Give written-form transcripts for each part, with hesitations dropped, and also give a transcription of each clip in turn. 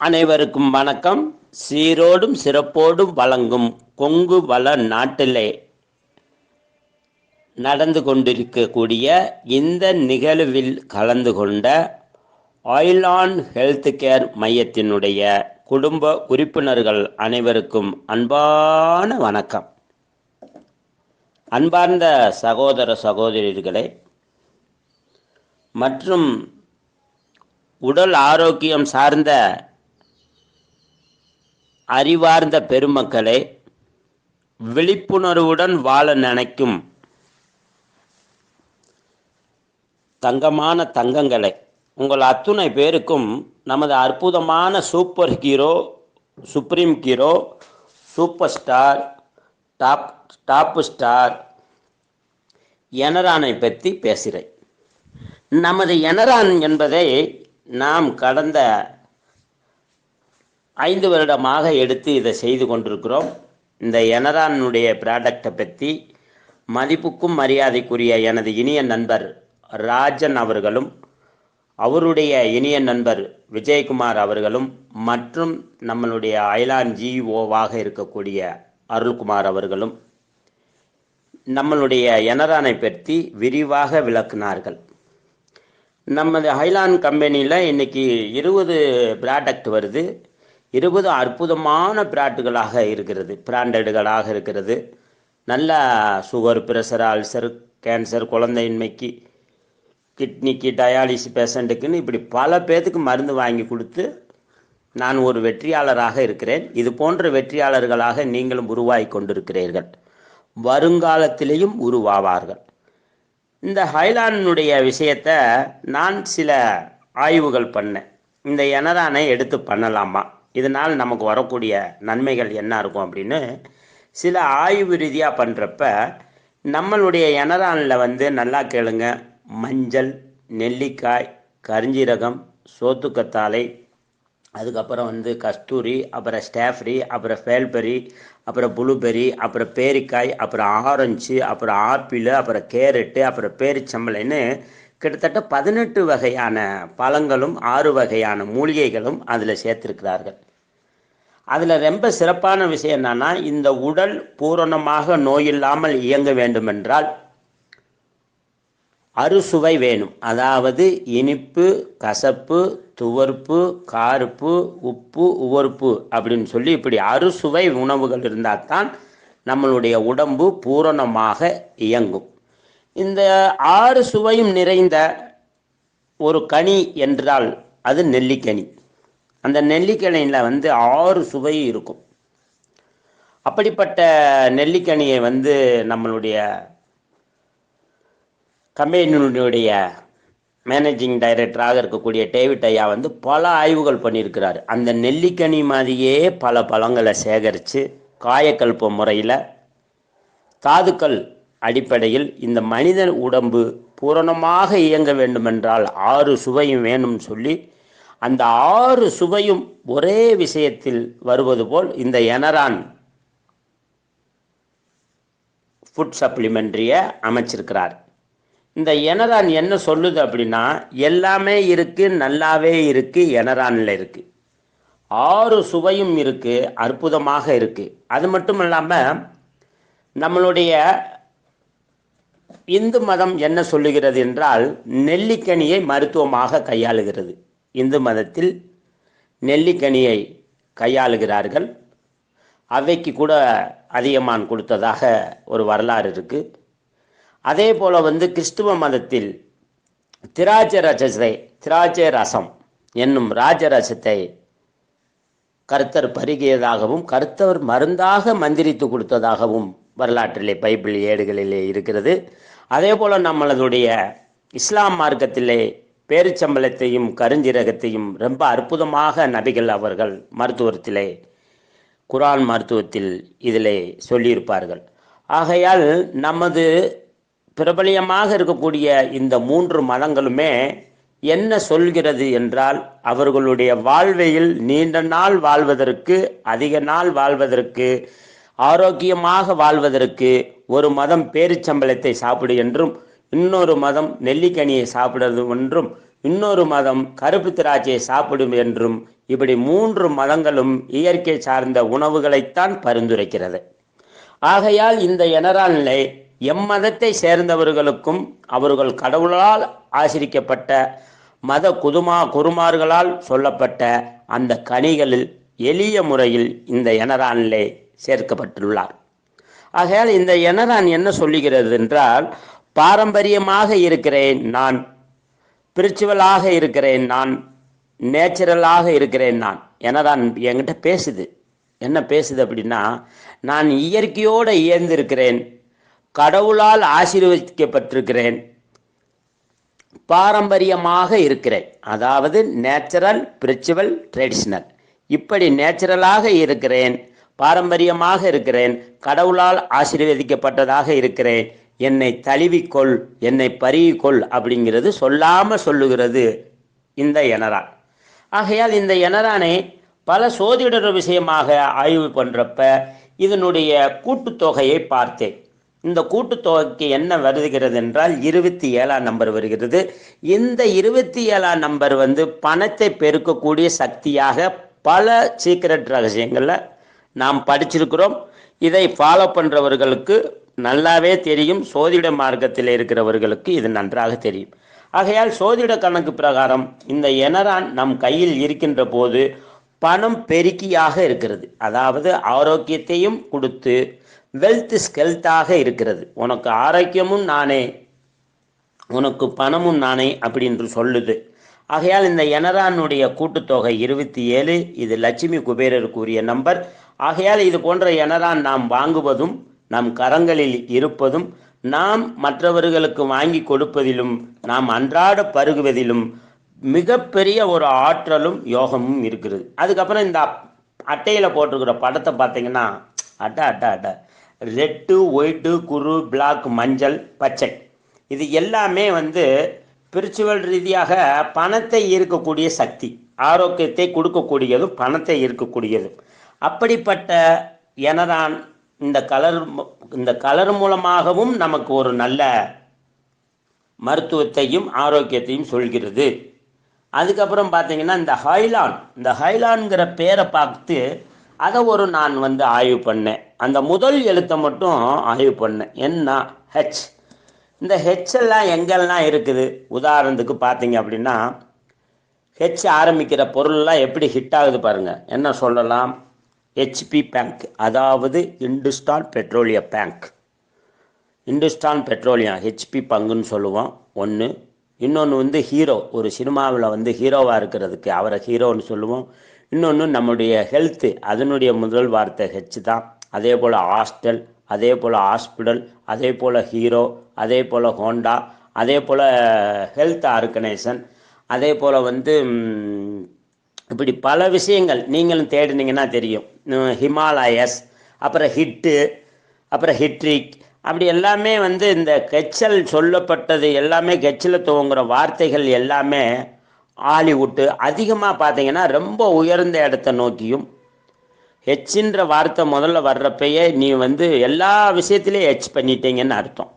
அனைவருக்கும் வணக்கம். சீரோடும் சிறப்போடும் வழங்கும் கொங்கு வள நாட்டிலே நடந்து கொண்டிருக்கக்கூடிய இந்த நிகழ்வில் கலந்து கொண்ட ஆயிலான் ஹெல்த் கேர் மையத்தினுடைய குடும்ப உறுப்பினர்கள் அனைவருக்கும் அன்பான வணக்கம். அன்பார்ந்த சகோதர சகோதரிகளே மற்றும் உடல் ஆரோக்கியம் சார்ந்த அறிவார்ந்த பெருமக்களே, விழிப்புணர்வுடன் வாழ நினைக்கும் தங்கமான தங்கங்களே, உங்கள் அத்துணை பேருக்கும் நமது அற்புதமான super hero, supreme hero, super star, top star எனரானை பற்றி பேசுகிறேன். நமது எனரான் என்பதை நாம் கடந்த 5 வருடமாக எடுத்து இதை செய்து கொண்டிருக்கிறோம். இந்த எனரானுடைய ப்ராடக்டை பற்றி மதிப்புக்கும் மரியாதைக்குரிய எனது இனிய நண்பர் ராஜன் அவர்களும், அவருடைய இனிய நண்பர் விஜயகுமார் அவர்களும், மற்றும் நம்மளுடைய ஐலான் ஜிஓவாக இருக்கக்கூடிய அருள்குமார் அவர்களும் நம்மளுடைய எனரானை பற்றி விரிவாக விளக்கினார்கள். நமது ஐலான் கம்பெனியில் இன்றைக்கி 20 ப்ராடக்ட் வருது. 20 அற்புதமான பிராண்டுகளாக இருக்கிறது, பிராண்டடுகளாக இருக்கிறது. நல்ல சுகர், பிரஷர், அல்சர், கேன்சர், குழந்தையின்மைக்கு, கிட்னிக்கு, டயாலிசிஸ் பேஷண்ட்டுக்குன்னு இப்படி பல பேர்த்துக்கு மருந்து வாங்கி கொடுத்து நான் ஒரு வெற்றியாளராக இருக்கிறேன். இது போன்ற வெற்றியாளர்களாக நீங்களும் உருவாகி கொண்டிருக்கிறீர்கள், வருங்காலத்திலேயும் உருவாவார்கள். இந்த ஹைலானுடைய விஷயத்தை நான் சில ஆய்வுகள் பண்ணேன். இந்த எனரானை எடுத்து பண்ணலாமா, இதனால் நமக்கு வரக்கூடிய நன்மைகள் என்ன இருக்கும் அப்படின்னு சில ஆய்வு ரீதியாக பண்ணுறப்ப நம்மளுடைய எனரானில் நல்லா கேளுங்க, மஞ்சள், நெல்லிக்காய், கரிஞ்சீரகம், சோத்துக்கத்தாழை, அதுக்கப்புறம் கஸ்தூரி, அப்புறம் ஸ்டாஃப்ரி, அப்புறம் ஃபேல்பெரி, அப்புறம் ப்ளூபெரி, அப்புறம் பேரிக்காய், அப்புறம் ஆரஞ்சு, அப்புறம் ஆப்பிள், அப்புறம் கேரட்டு, அப்புறம் பேரிச்சம்பளைன்னு கிட்டத்தட்ட 18 வகையான பழங்களும் 6 வகையான மூலிகைகளும் அதில் சேர்த்துருக்கிறார்கள். அதில் ரொம்ப சிறப்பான விஷயம் என்னன்னா, இந்த உடல் பூரணமாக நோயில்லாமல் இயங்க வேண்டுமென்றால் அறுசுவை வேணும். அதாவது இனிப்பு, கசப்பு, துவர்ப்பு, கார்ப்பு, உப்பு, உவர்ப்பு அப்படின்னு சொல்லி இப்படி அறுசுவை உணவுகள் இருந்தால் தான் நம்மளுடைய உடம்பு பூரணமாக இயங்கும். இந்த 6 சுவையும் நிறைந்த ஒரு கனி என்றால் அது நெல்லிக்கனி. அந்த நெல்லிக்கனியில் 6 சுவை இருக்கும். அப்படிப்பட்ட நெல்லிக்கனியை நம்மளுடைய கம்பெனியினுடைய மேனேஜிங் டைரக்டராக இருக்கக்கூடிய டேவிட் ஐயா பல ஆய்வுகள் பண்ணியிருக்கிறார். அந்த நெல்லிக்கனி மாதிரியே பல பழங்களை சேகரித்து காயக்கல்ப முறையில் தாதுக்கள் அடிப்படையில் இந்த மனித உடம்பு பூரணமாக இயங்க வேண்டுமென்றால் 6 சுவையும் வேணும்னு சொல்லி அந்த 6 சுவையும் ஒரே விஷயத்தில் வருவது போல் இந்த எனரான் ஃபுட் சப்ளிமெண்ட்ரியை அமைச்சிருக்கிறார். இந்த எனரான் என்ன சொல்லுது அப்படின்னா, எல்லாமே இருக்குது, நல்லாவே இருக்குது, எனரானில் இருக்குது. 6 சுவையும் இருக்குது, அற்புதமாக இருக்குது. அது மட்டும் இல்லாமல் நம்மளுடைய இந்து மதம் என்ன சொல்லுகிறது என்றால், நெல்லிக்கனியை மருத்துவமாக கையாளுகிறது. இந்து மதத்தில் நெல்லிக்கனியை கையாளுகிறார்கள். அவைக்கு கூட அதியமான் கொடுத்ததாக ஒரு வரலாறு இருக்குது. அதே போல் கிறிஸ்துவ மதத்தில் திராட்சை ரசம் என்னும் ராஜரசத்தை கர்த்தர் பருகியதாகவும் கர்த்தர் மருந்தாக மந்திரித்து கொடுத்ததாகவும் வரலாற்றிலே பைபிள் ஏடுகளிலே இருக்கிறது. அதே போல் நம்மளுடைய இஸ்லாம் மார்க்கத்திலே பேரிச்சம்பளத்தையும் கருஞ்சீரகத்தையும் ரொம்ப அற்புதமாக நபிகள் அவர்கள் மருத்துவத்திலே, குரான் மருத்துவத்தில் இதிலே சொல்லியிருப்பார்கள். ஆகையால் நமது பிரபலியமாக இருக்கக்கூடிய இந்த 3 மதங்களுமே என்ன சொல்கிறது என்றால், அவர்களுடைய வாழ்வையில் நீண்ட நாள் வாழ்வதற்கு, அதிக நாள் வாழ்வதற்கு, ஆரோக்கியமாக வாழ்வதற்கு ஒரு மதம் பேரிச்சம்பளத்தை சாப்பிடு என்றும், இன்னொரு மதம் நெல்லிக்கனியை சாப்பிடுறது என்றும், இன்னொரு மதம் கருப்பு திராட்சையை சாப்பிடும் என்றும் இப்படி 3 மதங்களும் இயற்கை சார்ந்த உணவுகளைத்தான் பரிந்துரைக்கிறது. ஆகையால் இந்த எனரானிலே எம்மதத்தை சேர்ந்தவர்களுக்கும் அவர்கள் கடவுளால் ஆசிரிக்கப்பட்ட மத குருமார்களால் சொல்லப்பட்ட அந்த கனிகளில் எளிய முறையில் இந்த எனரானிலே சேர்க்கப்பட்டுள்ளார். ஆகையால் இந்த எனரான் என்ன சொல்லுகிறது என்றால், பாரம்பரியமாக இருக்கிறேன் நான், ஸ்பிரிச்சுவலாக இருக்கிறேன் நான், நேச்சுரலாக இருக்கிறேன் நான். எனரான் என்கிட்ட பேசுது. என்ன பேசுது அப்படின்னா, நான் இயற்கையோடு இயந்திருக்கிறேன், கடவுளால் ஆசீர்வதிக்கப்பட்டிருக்கிறேன், பாரம்பரியமாக இருக்கிறேன். அதாவது நேச்சுரல், ஸ்பிரிச்சுவல், ட்ரெடிஷ்னல். இப்படி நேச்சுரலாக இருக்கிறேன், பாரம்பரியமாக இருக்கிறேன், கடவுளால் ஆசீர்வதிக்கப்பட்டதாக இருக்கிறேன், என்னை தழுவிக்கொள், என்னை பருகிக்கொள் அப்படிங்கிறது சொல்லாமல் சொல்லுகிறது இந்த எனரான். ஆகையால் இந்த எனரானை பல சோதிடர் விஷயமாக ஆய்வு பண்ணுறப்ப இதனுடைய கூட்டுத்தொகையை பார்த்தேன். இந்த கூட்டுத்தொகைக்கு என்ன வருகிறது என்றால் 27ஆம் நம்பர் வருகிறது. இந்த 27ஆம் நம்பர் பணத்தை பெருக்கக்கூடிய சக்தியாக பல சீக்ரெட் ரகசியங்களில் நாம் படிச்சிருக்கிறோம். இதை ஃபாலோ பண்ணுறவர்களுக்கு நல்லாவே தெரியும், சோதிட மார்க்கத்தில் இருக்கிறவர்களுக்கு இது நன்றாக தெரியும். ஆகையால் சோதிட கணக்கு பிரகாரம் இந்த எனரான் நம் கையில் இருக்கின்ற போது பணம் பெருக்கியாக இருக்கிறது. அதாவது ஆரோக்கியத்தையும் கொடுத்து வெல்த் ஸ்கெல்த்தாக இருக்கிறது. உனக்கு ஆரோக்கியமும் நானே, உனக்கு பணமும் நானே அப்படின்னு சொல்லுது. ஆகையால் இந்த எனரானுடைய கூட்டுத்தொகை 27. இது லட்சுமி குபேரருக்குரிய நம்பர். ஆகையால் இது போன்ற எனரான் நாம் வாங்குவதும் நம் கரங்களில் இருப்பதும் நாம் மற்றவர்களுக்கு வாங்கி கொடுப்பதிலும் நாம் அன்றாட பருகுவதிலும் மிகப்பெரிய ஒரு ஆற்றலும் யோகமும் இருக்கிறது. அதுக்கப்புறம் இந்த அட்டையில் போட்டிருக்கிற படத்தை பார்த்தீங்கன்னா அட்டை ரெட்டு, ஒயிட்டு, குரு, பிளாக், மஞ்சள், பச்சை, இது எல்லாமே ஸ்பிரிச்சுவல் ரீதியாக பணத்தை ஈர்க்கக்கூடிய சக்தி, ஆரோக்கியத்தை கொடுக்கக்கூடியதும் பணத்தை ஈர்க்கக்கூடியதும். அப்படிப்பட்ட எனரான் இந்த கலர் மூலமாகவும் நமக்கு ஒரு நல்ல மருத்துவத்தையும் ஆரோக்கியத்தையும் சொல்கிறது. அதுக்கப்புறம் பார்த்தீங்கன்னா இந்த ஹைலான்ங்கிற பேரை பார்த்து அதை நான் ஆய்வு பண்ணேன். அந்த முதல் எழுத்தை மட்டும் ஆய்வு பண்ணேன். என்ன ஹெச். இந்த ஹெச்எல்லாம் எங்கெல்லாம் இருக்குது? உதாரணத்துக்கு பார்த்தீங்க அப்படின்னா ஹெச் ஆரம்பிக்கிற பொருள்லாம் எப்படி ஹிட் ஆகுது பாருங்கள். என்ன சொல்லலாம்? ஹெச்பி பேங்க், அதாவது Hindustan petroleum bank, Hindustan petroleum, HP பங்குன்னு சொல்லுவோம் ஒன்று. இன்னொன்று ஹீரோ, ஒரு சினிமாவில் ஹீரோவாக இருக்கிறதுக்கு அவரை ஹீரோன்னு சொல்லுவோம். இன்னொன்று நம்முடைய ஹெல்த்து, அதனுடைய முதல் வார்த்தை ஹெச் தான். அதே போல் ஹாஸ்டல், அதே போல் ஹாஸ்பிட்டல், அதே போல் ஹீரோ, அதே போல் ஹோண்டா, அதே போல் ஹெல்த் ஆர்கனைசேஷன், அதே போல் இப்படி பல விஷயங்கள் நீங்களும் தேடினீங்கன்னா தெரியும். ஹிமாலயஸ், அப்புறம் ஹிட்டு, அப்புறம் ஹிட்ரிக், அப்படி எல்லாமே இந்த கெச்சல் சொல்லப்பட்டது எல்லாமே கெச்சில் துவங்குற வார்த்தைகள் எல்லாமே ஹாலிவுட்டு. அதிகமாக பார்த்தீங்கன்னா ரொம்ப உயர்ந்த இடத்த நோக்கியும் ஹெச்ன்ற வார்த்தை முதல்ல வர்றப்பயே நீ எல்லா விஷயத்துலேயும் ஹெச் பண்ணிட்டீங்கன்னு அர்த்தம்.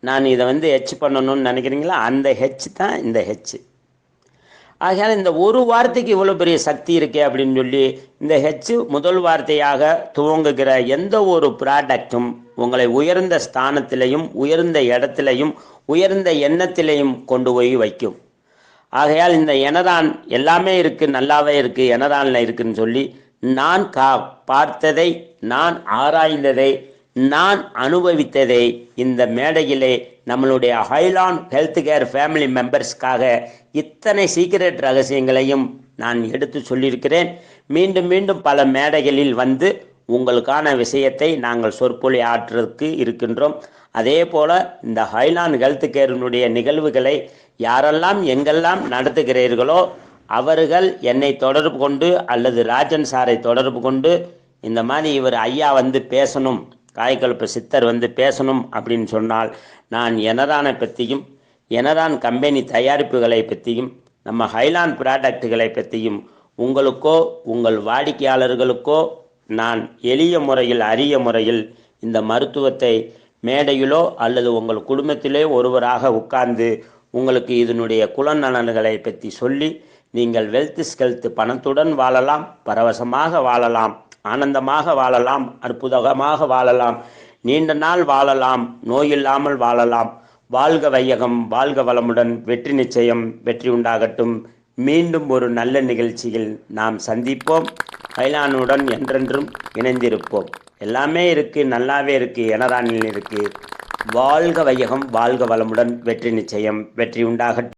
நான் இதை ஹெச் பண்ணணும்னு நினைக்கிறீங்களா? அந்த ஹெச் தான் இந்த ஹெச். ஆகையால் இந்த ஒரு வார்த்தைக்கு இவ்வளோ பெரிய சக்தி இருக்கே அப்படின்னு சொல்லி இந்த ஹெச் முதல் வார்த்தையாக துவங்குகிற எந்த ஒரு ப்ராடக்டும் உங்களை உயர்ந்த ஸ்தானத்திலையும் உயர்ந்த இடத்திலையும் உயர்ந்த எண்ணத்திலையும் கொண்டு போய் வைக்கும். ஆகையால் இந்த எனரான் எல்லாமே இருக்குது, நல்லாவே இருக்குது, எனரானில் இருக்குதுன்னு சொல்லி நான் பார்த்ததை, நான் ஆராய்ந்ததை, நான் அனுபவித்ததை இந்த மேடையிலே நம்மளுடைய ஹைலான் ஹெல்த் கேர் ஃபேமிலி மெம்பர்ஸ்க்காக இத்தனை சீக்ரெட் ரகசியங்களையும் நான் எடுத்து சொல்லியிருக்கிறேன். மீண்டும் மீண்டும் பல மேடைகளில் உங்களுக்கான விஷயத்தை நாங்கள் சொற்பொழி ஆற்றுறதுக்கு இருக்கின்றோம். அதே போல் இந்த ஹைலான் ஹெல்த் கேரினுடைய நிகழ்வுகளை யாரெல்லாம் எங்கெல்லாம் நடத்துகிறீர்களோ அவர்கள் என்னை தொடர்பு கொண்டு அல்லது ராஜன் சாரை தொடர்பு கொண்டு இந்த மாதிரி இவர் ஐயா பேசணும், காய்கல்ப சித்தர் பேசணும் அப்படின்னு சொன்னால் நான் எனரானை பற்றியும் எனரான் கம்பெனி தயாரிப்புகளை பற்றியும் நம்ம ஹைலான் ப்ராடக்டுகளை பற்றியும் உங்களுக்கோ உங்கள் வாடிக்கையாளர்களுக்கோ நான் எளிய முறையில் அரிய முறையில் இந்த மருத்துவத்தை மேடையிலோ அல்லது உங்கள் குடும்பத்திலே ஒருவராக உட்கார்ந்து உங்களுக்கு இதனுடைய குலநலன்களை பற்றி சொல்லி நீங்கள் வெல்த் ஸ்கெல்த் பணத்துடன் வாழலாம், பரவசமாக வாழலாம், ஆனந்தமாக வாழலாம், அற்புதமாக வாழலாம், நீண்ட நாள் வாழலாம், நோயில்லாமல் வாழலாம். வாழ்க வையகம், வாழ்க வளமுடன். வெற்றி நிச்சயம், வெற்றி உண்டாகட்டும். மீண்டும் ஒரு நல்ல நிகழ்ச்சியில் நாம் சந்திப்போம். ஹைலானுடன் என்றென்றும் இணைந்திருப்போம். எல்லாமே இருக்குது, நல்லாவே இருக்குது, எனரானில் இருக்குது. வாழ்க வையகம், வாழ்க வளமுடன். வெற்றி நிச்சயம், வெற்றி உண்டாகட்டும்.